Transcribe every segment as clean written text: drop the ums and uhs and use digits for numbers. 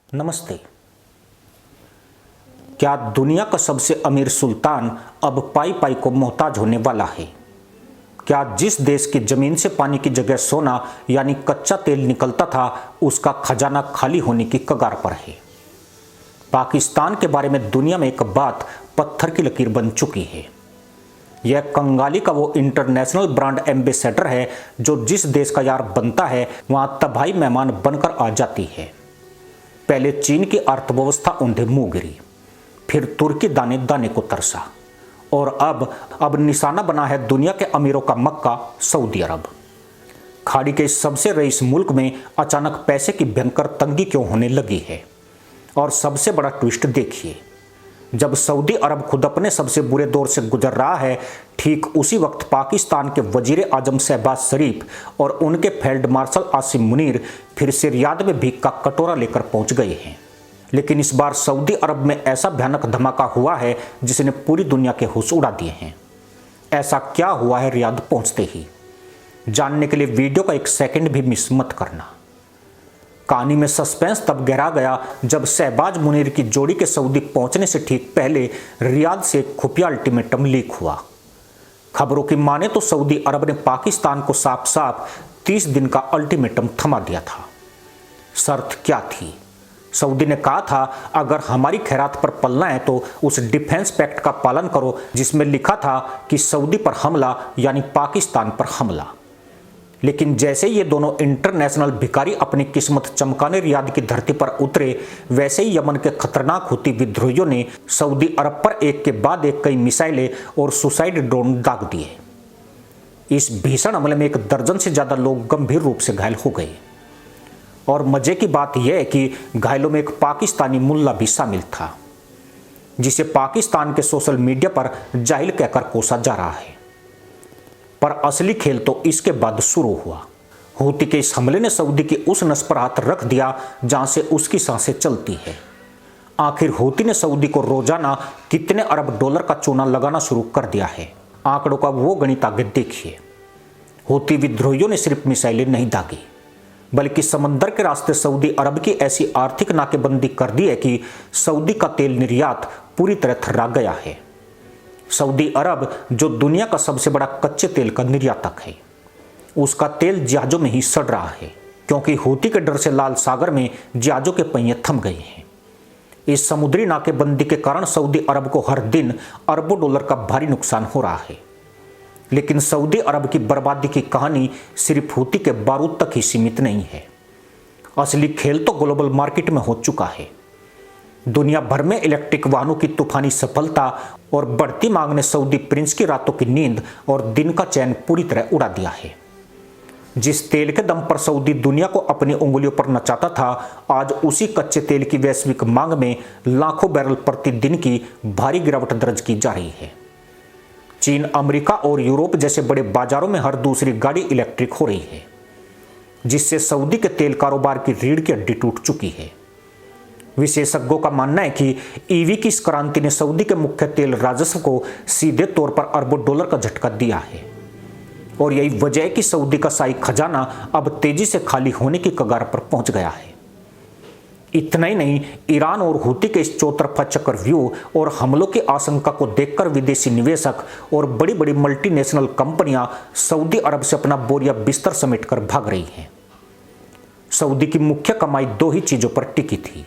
नमस्ते। क्या दुनिया का सबसे अमीर सुल्तान अब पाई पाई को मोहताज होने वाला है? क्या जिस देश की जमीन से पानी की जगह सोना यानी कच्चा तेल निकलता था उसका खजाना खाली होने की कगार पर है? पाकिस्तान के बारे में दुनिया में एक बात पत्थर की लकीर बन चुकी है। यह कंगाली का वो इंटरनेशनल ब्रांड एम्बेसडर है जो जिस देश का यार बनता है वहां तबाही मेहमान बनकर आ जाती है। पहले चीन की अर्थव्यवस्था ऊंधे मुंह गिरी, फिर तुर्की दाने दाने को तरसा और अब निशाना बना है दुनिया के अमीरों का मक्का सऊदी अरब। खाड़ी के सबसे रईस मुल्क में अचानक पैसे की भयंकर तंगी क्यों होने लगी है? और सबसे बड़ा ट्विस्ट देखिए, जब सऊदी अरब खुद अपने सबसे बुरे दौर से गुजर रहा है, ठीक उसी वक्त पाकिस्तान के वजीर आजम शहबाज शरीफ और उनके फील्ड मार्शल आसिम मुनीर फिर से रियाद में भीख का कटोरा लेकर पहुंच गए हैं। लेकिन इस बार सऊदी अरब में ऐसा भयानक धमाका हुआ है जिसने पूरी दुनिया के होश उड़ा दिए हैं। ऐसा क्या हुआ है रियाद पहुंचते ही? जानने के लिए वीडियो का एक सेकंड भी मिस मत करना। कहानी में सस्पेंस तब गहरा गया जब शहबाज मुनीर की जोड़ी के सऊदी पहुंचने से ठीक पहले रियाद से एक खुफिया अल्टीमेटम लीक हुआ। खबरों की माने तो सऊदी अरब ने पाकिस्तान को साफ साफ 30 दिन का अल्टीमेटम थमा दिया था। शर्त क्या थी? सऊदी ने कहा था, अगर हमारी खैरात पर पलना है तो उस डिफेंस पैक्ट का पालन करो जिसमें लिखा था कि सऊदी पर हमला यानी पाकिस्तान पर हमला। लेकिन जैसे ये दोनों इंटरनेशनल भिखारी अपनी किस्मत चमकाने रियाद की धरती पर उतरे, वैसे ही यमन के खतरनाक हूती विद्रोहियों ने सऊदी अरब पर एक के बाद एक कई मिसाइलें और सुसाइड ड्रोन दाग दिए। इस भीषण हमले में 1 दर्जन से ज्यादा लोग गंभीर रूप से घायल हो गए और मजे की बात यह है कि घायलों में एक पाकिस्तानी मुल्ला भी शामिल था जिसे पाकिस्तान के सोशल मीडिया पर जाहिल कहकर कोसा जा रहा है। पर असली खेल तो इसके बाद शुरू हुआ। हूती के इस हमले ने सऊदी की उस नस पर हाथ रख दिया जहां से उसकी सांसें चलती है। आखिर हूती ने सऊदी को रोजाना कितने अरब डॉलर का चूना लगाना शुरू कर दिया है? आंकड़ों का वो गणित आगे देखिए। हूती विद्रोहियों ने सिर्फ मिसाइलें नहीं दागी बल्कि समंदर के रास्ते सऊदी अरब की ऐसी आर्थिक नाकेबंदी कर दी है कि सऊदी का तेल निर्यात पूरी तरह थर्रा गया है। सऊदी अरब जो दुनिया का सबसे बड़ा कच्चे तेल का निर्यातक है, उसका तेल जहाजों में ही सड़ रहा है क्योंकि हूती के डर से लाल सागर में जहाजों के पहिए थम गए हैं। इस समुद्री नाकेबंदी के कारण सऊदी अरब को हर दिन अरबों डॉलर का भारी नुकसान हो रहा है। लेकिन सऊदी अरब की बर्बादी की कहानी सिर्फ हूती के बारूद तक ही सीमित नहीं है। असली खेल तो ग्लोबल मार्केट में हो चुका है। दुनिया भर में इलेक्ट्रिक वाहनों की तूफानी सफलता और बढ़ती मांग ने सऊदी प्रिंस की रातों की नींद और दिन का चैन पूरी तरह उड़ा दिया है। जिस तेल के दम पर सऊदी दुनिया को अपनी उंगलियों पर नचाता था, आज उसी कच्चे तेल की वैश्विक मांग में लाखों बैरल प्रतिदिन की भारी गिरावट दर्ज की जा रही है। चीन, अमेरिका और यूरोप जैसे बड़े बाजारों में हर दूसरी गाड़ी इलेक्ट्रिक हो रही है, जिससे सऊदी के तेल कारोबार की रीढ़ की हड्डी टूट चुकी है। विशेषज्ञों का मानना है कि ईवी की इस क्रांति ने सऊदी के मुख्य तेल राजस्व को सीधे तौर पर अरबों डॉलर का झटका दिया है और यही वजह है कि सऊदी का शाही खजाना अब तेजी से खाली होने की कगार पर पहुंच गया है। इतना ही नहीं, ईरान और हूती के इस चौतरफा चक्रव्यूह और हमलों की आशंका को देखकर विदेशी निवेशक और बड़ी बड़ी मल्टीनेशनल कंपनियां सऊदी अरब से अपना बोरिया बिस्तर समेटकर भाग रही हैं। सऊदी की मुख्य कमाई 2 ही चीजों पर टिकी थी,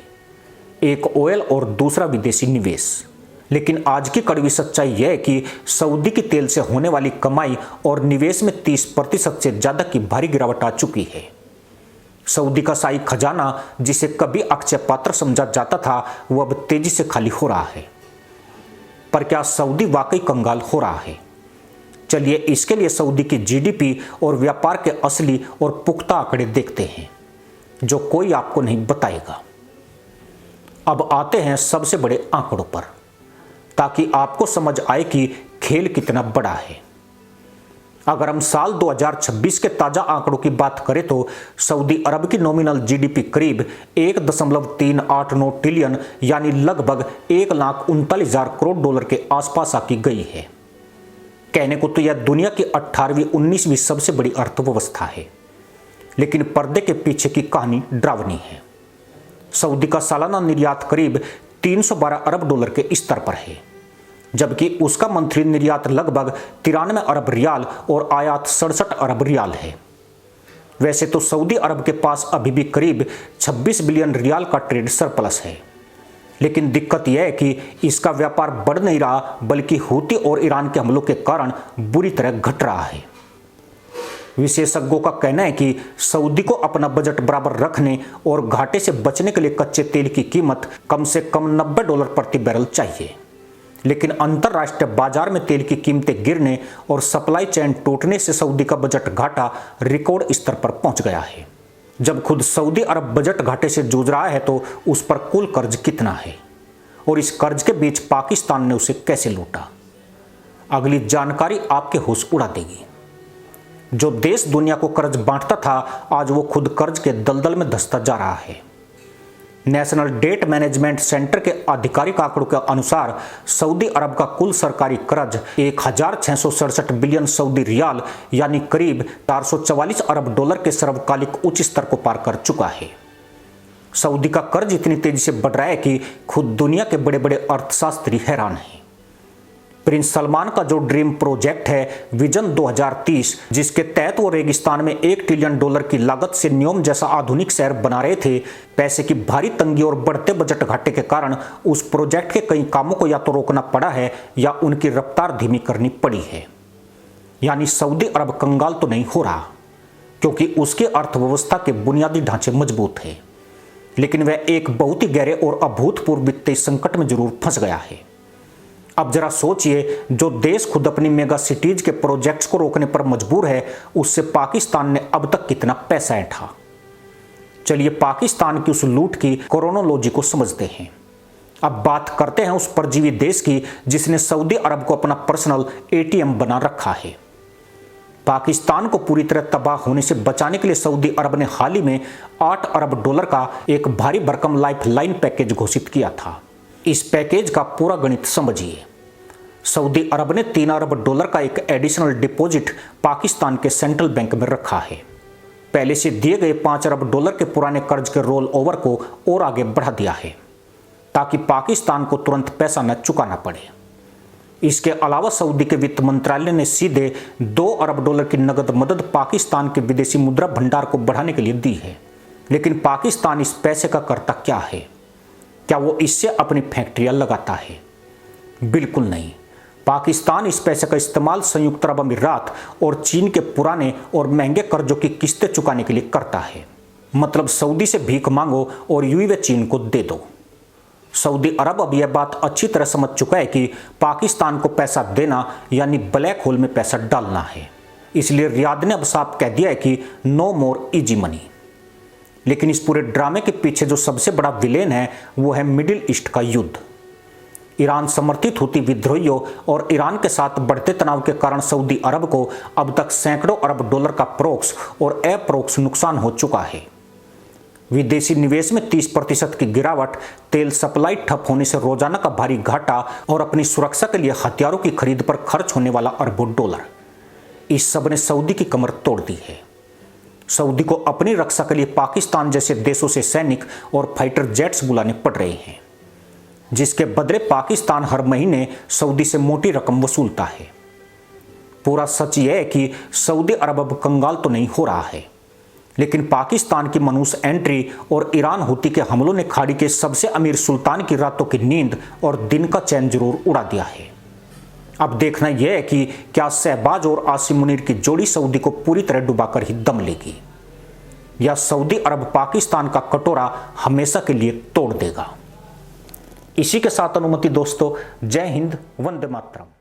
एक ऑयल और दूसरा विदेशी निवेश। लेकिन आज की कड़वी सच्चाई यह है कि सऊदी की तेल से होने वाली कमाई और निवेश में 30% से ज्यादा की भारी गिरावट आ चुकी है। सऊदी का शाही खजाना जिसे कभी अक्षय पात्र समझा जाता था, वो अब तेजी से खाली हो रहा है। पर क्या सऊदी वाकई कंगाल हो रहा है? चलिए इसके लिए सऊदी की जीडीपी और व्यापार के असली और पुख्ता आंकड़े देखते हैं जो कोई आपको नहीं बताएगा। अब आते हैं सबसे बड़े आंकड़ों पर ताकि आपको समझ आए कि खेल कितना बड़ा है। अगर हम साल 2026 के ताजा आंकड़ों की बात करें तो सऊदी अरब की नॉमिनल जीडीपी करीब 1.389 ट्रिलियन यानी लगभग 1,39,000 करोड़ डॉलर के आसपास आकी गई है। कहने को तो यह दुनिया की 18वीं 19वीं सबसे बड़ी अर्थव्यवस्था है, लेकिन पर्दे के पीछे की कहानी डरावनी है। सऊदी का सालाना निर्यात करीब 312 अरब डॉलर के स्तर पर है, जबकि उसका मंथली निर्यात लगभग 93 अरब रियाल और आयात 67 अरब रियाल है। वैसे तो सऊदी अरब के पास अभी भी करीब 26 बिलियन रियाल का ट्रेड सरप्लस है, लेकिन दिक्कत यह है कि इसका व्यापार बढ़ नहीं रहा, बल्कि हूती और ईरान के हमलों के कारण बुरी तरह घट रहा है। विशेषज्ञों का कहना है कि सऊदी को अपना बजट बराबर रखने और घाटे से बचने के लिए कच्चे तेल की कीमत कम से कम 90 डॉलर प्रति बैरल चाहिए, लेकिन अंतर्राष्ट्रीय बाजार में तेल की कीमतें गिरने और सप्लाई चेन टूटने से सऊदी का बजट घाटा रिकॉर्ड स्तर पर पहुंच गया है। जब खुद सऊदी अरब बजट घाटे से जूझ रहा है तो उस पर कुल कर्ज कितना है और इस कर्ज के बीच पाकिस्तान ने उसे कैसे लूटा, अगली जानकारी आपके होश उड़ा देगी। जो देश दुनिया को कर्ज बांटता था, आज वो खुद कर्ज के दलदल में धंसता जा रहा है। नेशनल डेट मैनेजमेंट सेंटर के आधिकारिक आंकड़ों के अनुसार सऊदी अरब का कुल सरकारी कर्ज 1667 बिलियन सऊदी रियाल यानी करीब 444 अरब डॉलर के सर्वकालिक उच्च स्तर को पार कर चुका है। सऊदी का कर्ज इतनी तेजी से बढ़ रहा है कि खुद दुनिया के बड़े बड़े अर्थशास्त्री हैरान हैं। प्रिंस सलमान का जो ड्रीम प्रोजेक्ट है विजन 2030, जिसके तहत वो रेगिस्तान में 1 ट्रिलियन डॉलर की लागत से न्योम जैसा आधुनिक शहर बना रहे थे, पैसे की भारी तंगी और बढ़ते बजट घाटे के कारण उस प्रोजेक्ट के कई कामों को या तो रोकना पड़ा है या उनकी रफ्तार धीमी करनी पड़ी है। यानी सऊदी अरब कंगाल तो नहीं हो रहा, क्योंकि उसकी अर्थव्यवस्था के बुनियादी ढांचे मजबूत है, लेकिन वह एक बहुत ही गहरे और अभूतपूर्व वित्तीय संकट में जरूर फंस गया है। अब जरा सोचिए, जो देश खुद अपनी मेगा सिटीज के प्रोजेक्ट्स को रोकने पर मजबूर है, उससे पाकिस्तान ने अब तक कितना पैसा ऐंठा। चलिए पाकिस्तान की उस लूट की क्रोनोलॉजी को समझते हैं। अब बात करते हैं उस परजीवी देश की जिसने सऊदी अरब को अपना पर्सनल एटीएम बना रखा है। पाकिस्तान को पूरी तरह तबाह होने से बचाने के लिए सऊदी अरब ने हाल ही में 8 अरब डॉलर का एक भारी भरकम लाइफलाइन पैकेज घोषित किया था। इस पैकेज का पूरा गणित समझिए। सऊदी अरब ने 3 अरब डॉलर का एक एडिशनल डिपॉजिट पाकिस्तान के सेंट्रल बैंक में रखा है। पहले से दिए गए 5 अरब डॉलर के पुराने कर्ज के रोल ओवर को और आगे बढ़ा दिया है, ताकि पाकिस्तान को तुरंत पैसा न चुकाना पड़े। इसके अलावा सऊदी के वित्त मंत्रालय ने सीधे 2 अरब डॉलर की नगद मदद पाकिस्तान के विदेशी मुद्रा भंडार को बढ़ाने के लिए दी है। लेकिन पाकिस्तान इस पैसे का करता क्या है? क्या वो इससे अपनी फैक्ट्रियां लगाता है? बिल्कुल नहीं। पाकिस्तान इस पैसे का इस्तेमाल संयुक्त अरब अमीरात और चीन के पुराने और महंगे कर्जों की किस्तें चुकाने के लिए करता है। मतलब सऊदी से भीख मांगो और यूं व चीन को दे दो। सऊदी अरब अब यह बात अच्छी तरह समझ चुका है कि पाकिस्तान को पैसा देना यानी ब्लैक होल में पैसा डालना है। इसलिए रियाद ने अब साफ कह दिया है कि नो मोर इजी मनी। लेकिन इस पूरे ड्रामे के पीछे जो सबसे बड़ा विलेन है वो है मिडिल ईस्ट का युद्ध। ईरान समर्थित हूती विद्रोहियों और ईरान के साथ बढ़ते तनाव के कारण सऊदी अरब को अब तक सैकड़ों अरब डॉलर का प्रोक्स और अप्रोक्स नुकसान हो चुका है। विदेशी निवेश में 30% की गिरावट, तेल सप्लाई ठप होने से रोजाना का भारी घाटा और अपनी सुरक्षा के लिए हथियारों की खरीद पर खर्च होने वाला अरबों डॉलर, इस सब ने सऊदी की कमर तोड़ दी है। सऊदी को अपनी रक्षा के लिए पाकिस्तान जैसे देशों से सैनिक और फाइटर जेट्स बुलाने पड़ रहे हैं, जिसके बदले पाकिस्तान हर महीने सऊदी से मोटी रकम वसूलता है। पूरा सच यह है कि सऊदी अरब अब कंगाल तो नहीं हो रहा है, लेकिन पाकिस्तान की मनूस एंट्री और ईरान हूती के हमलों ने खाड़ी के सबसे अमीर सुल्तान की रातों की नींद और दिन का चैन जरूर उड़ा दिया है। अब देखना यह है कि क्या शहबाज और आसिम मुनीर की जोड़ी सऊदी को पूरी तरह डुबाकर ही दम लेगी, या सऊदी अरब पाकिस्तान का कटोरा हमेशा के लिए तोड़ देगा। इसी के साथ अनुमति दोस्तों, जय हिंद, वंदे मातरम।